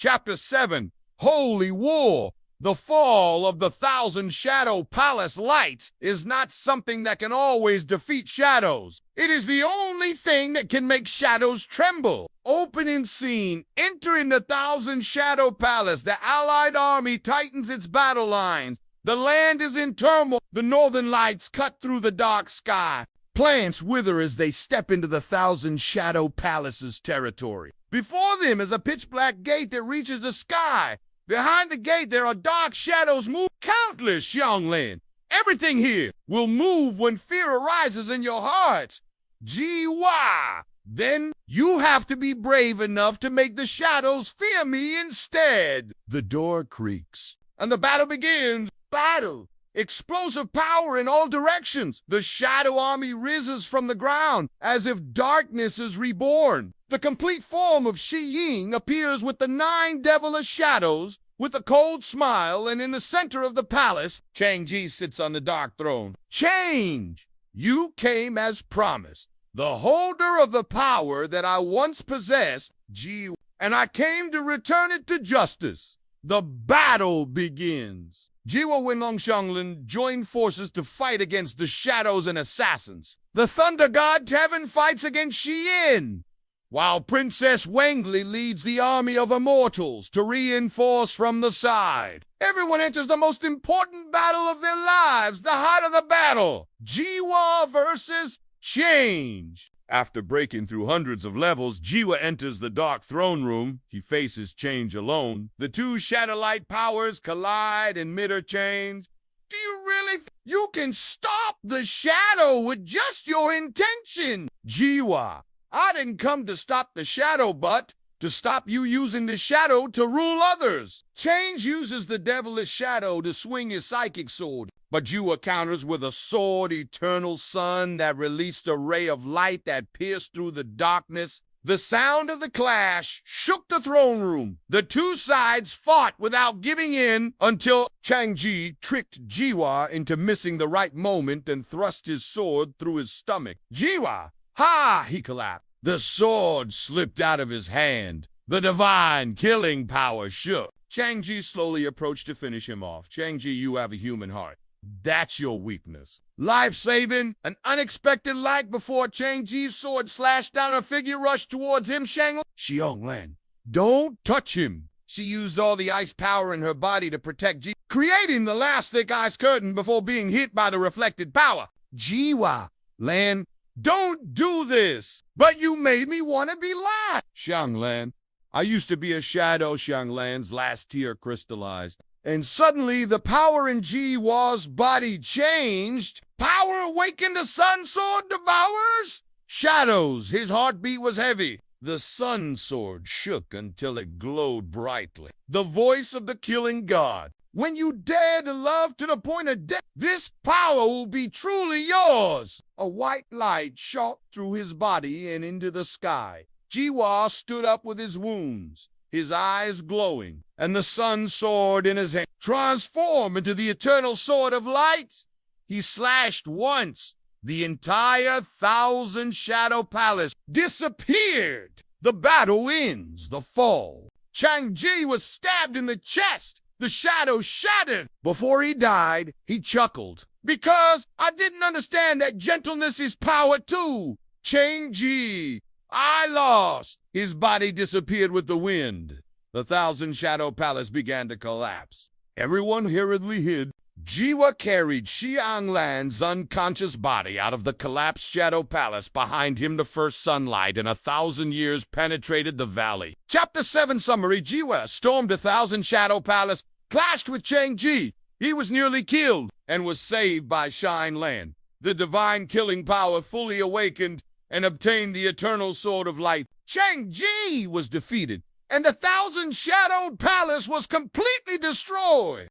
Chapter 7, Holy War. The fall of the Thousand Shadow Palace lights is not something that can always defeat shadows. It is the only thing that can make shadows tremble. Opening scene. Entering the Thousand Shadow Palace, the Allied army tightens its battle lines. The land is in turmoil. The northern lights cut through the dark sky. Plants wither as they step into the Thousand Shadow Palace's territory. Before them is a pitch-black gate that reaches the sky. Behind the gate, there are dark shadows move. Countless, Xianglan. Everything here will move when fear arises in your heart. Jiu. Then you have to be brave enough to make the shadows fear me instead. The door creaks, and the battle begins. Battle. Explosive power in all directions. The shadow army rises from the ground as if darkness is reborn. The complete form of Shi Jiu appears with the 9 devilish shadows, with a cold smile, and in the center of the palace, Chang Ji sits on the dark throne. Change! You came as promised, the holder of the power that I once possessed, Jiu, and I came to return it to justice. The battle begins. Jiu Wen Long Xianglan join forces to fight against the shadows and assassins. The Thunder God Tevin fights against Shi Jiu, while Princess Wangli leads the army of immortals to reinforce from the side. Everyone enters the most important battle of their lives, the heart of the battle. Jiwa versus Change. After breaking through hundreds of levels, Jiwa enters the dark throne room. He faces Change alone. The two Shadowlight powers collide in mid-change. Do you really think you can stop the shadow with just your intention? Jiwa, I didn't come to stop the shadow, but to stop you using the shadow to rule others. Change uses the devilish shadow to swing his psychic sword, but Jiwa counters with a sword, eternal sun, that released a ray of light that pierced through the darkness. The sound of the clash shook the throne room. The two sides fought without giving in until Chang Ji tricked Jiwa into missing the right moment and thrust his sword through his stomach. Jiwa! Ha! He collapsed. The sword slipped out of his hand. The divine killing power shook. Chang Ji slowly approached to finish him off. Chang Ji, you have a human heart. That's your weakness. Life-saving, an unexpected light before Chang Ji's sword slashed down. A figure rushed towards him. Xianglan, don't touch him. She used all the ice power in her body to protect Ji, creating the last thick ice curtain before being hit by the reflected power. Jiwa, Lan, don't do this. But you made me want to be last. Xianglan, I used to be a shadow. Xianglan's last tear crystallized. And suddenly the power in Jiwa's body changed. Power awakened, the sun sword devours shadows. His heartbeat was heavy. The sun sword shook until it glowed brightly. The voice of the killing god. When you dare to love to the point of death, this power will be truly yours. A white light shot through his body and into the sky. Jiwa stood up with his wounds, his eyes glowing, and the sun sword in his hand transformed into the eternal sword of light. He slashed once. The entire Thousand Shadow Palace disappeared. The battle ends. The fall. Chang Ji was stabbed in the chest. The shadow shattered. Before he died, he chuckled. Because I didn't understand that gentleness is power too. Chang Ji, I lost. His body disappeared with the wind. The Thousand Shadow Palace began to collapse. Everyone hurriedly hid. Jiwa carried Xianglan's unconscious body out of the collapsed Shadow Palace. Behind him, the first sunlight in 1,000 years penetrated the valley. Chapter 7 summary. Jiwa stormed the Thousand Shadow Palace, clashed with Chang Ji. He was nearly killed and was saved by Xianglan. The divine killing power fully awakened and obtained the eternal sword of light. Chang Ji was defeated, and the Thousand Shadowed Palace was completely destroyed.